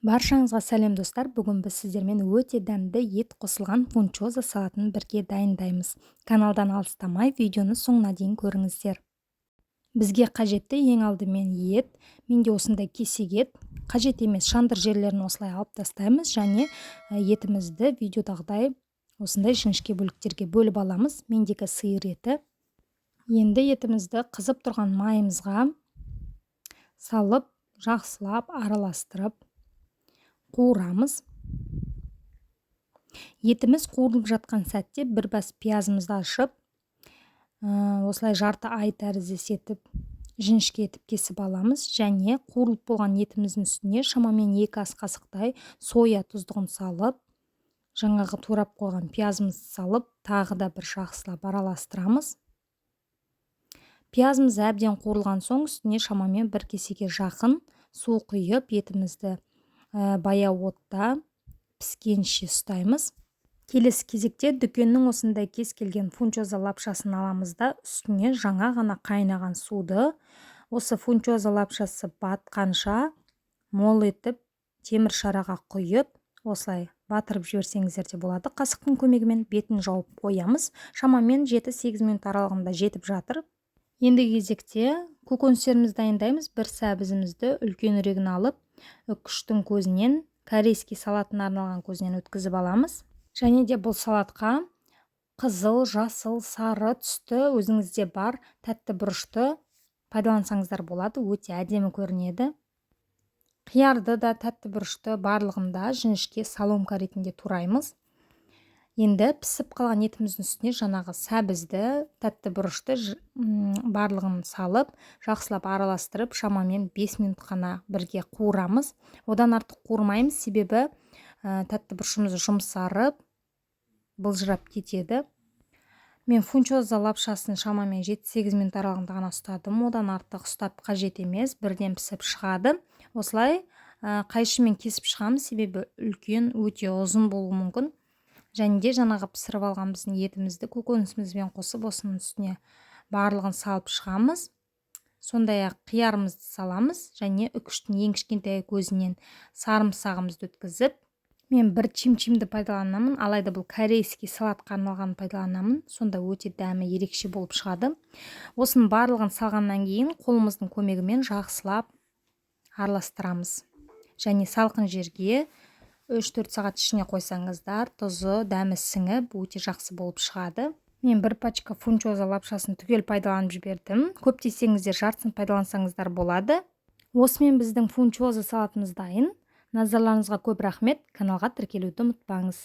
Баршаңызға сәлем достар. Бүгін біз сіздермен өте дәмді ет қосылған фунчоза салатын бірге дайындаймыз. Каналдан алыстамай видеоны соңына дейін көріңіздер. Бізге қажетті ең алдымен ет. Менде осындай кесек ет. Қажет емес шандыр жерлерін осылай алып тастаймыз және етімізді видеодағыдай осындай жіңішке бөліктерге бөліп аламыз. Мендегі сиыр еті. Енді етімізді қызып тұрған майымызға салып, жақсылап араластырып қуырамыз. Етіміз қуырылып жатқан сәтте бір бас пиязымызды ашып, осылай жарты ай тәріздес етіп, жіңішке етіп кесіп аламыз және қуырылып болған етіміздің үстіне шамамен 2 ас қасықтай соя тұздығын салып, жаңағы турап қойған пиязымызды салып, тағы да бір жақсылап араластырамыз. Пиязымыз әбден қуырылған соң үстіне шамамен 1 кесеге жақын су құйып, етімізді баяу отта піскенше ұстаймыз. Келесі кезекте дүкеннің осындай кез келген фунчоза лапшасын аламыз да үстіне жаңа ғана қайнаған суды осы фунчоза лапшасы батқанша мол етіп темір шараға құйып, осылай батырып жіберсеңіздер де болады. Қасықтың көмегімен бетін жауып қоямыз. Шамамен 7-8 минут аралығында жетіп жатыр. Енді кезекте көкөністерімізді дайындаймыз. Бір сәбізімізді үлкенірегін алып, үкіштің көзінен, корейский салатына арналған көзінен өткізіп аламыз. Және де бұл салатқа қызыл, жасыл, сары түсті өзіңізде бар тәтті бұрышты пайдалансаңыздар болады, өте әдемі көрінеді. Қиярды да тәтті бұрышты барлығында жіңішке соломка ретінде тураймыз. Енді пісіп қалған етіміздің үстіне жаңағы сәбізді, тәтті бұрышты барлығын салып, жақсылап араластырып, шамамен 5 минут қана бірге қуырамыз. Одан артық қуырмаймыз, себебі тәтті бұрышымыз жұмсарып, былжырап кетеді. Мен фунчоза лапшасын шамамен 7-8 минут аралығында ғана ұстадым. Одан артық ұстап қажет емес, бірден пісіп шығады. Осылай қайшымен кесіп шығамыз, себебі үлкен, өте ұзын болуы мүмкін. Және де жаңағы пісіріп алған біздің етімізді көкөнісімізбен қосып, осының үстіне барлығын салып шығамыз. Сондай-ақ қиярымызды саламыз және үкіштің ең кішкентай көзінен сарымсағымызды өткізіп, мен бір чимчимді пайдаланамын, алайда бұл корейский салатқа арналған пайдаланамын. Сонда өте дәмі ерекше болып шығады. Осының барлығын салғаннан кейін қолымыздың көмегімен жақсылап араластырамыз. Және салқын жерге 3-4 сағат ішіне қойсаңыздар, тұзы, дәмі сіңіп, өте жақсы болып шығады. Мен бір пачка фунчоза лапшасын түгел пайдаланып жібердім. Көп десеңіздер жартысын пайдалансаңыздар болады. Осымен біздің фунчоза салатымыз дайын. Назарларыңызға көп рахмет. Каналға тіркелуді ұмытпаңыз.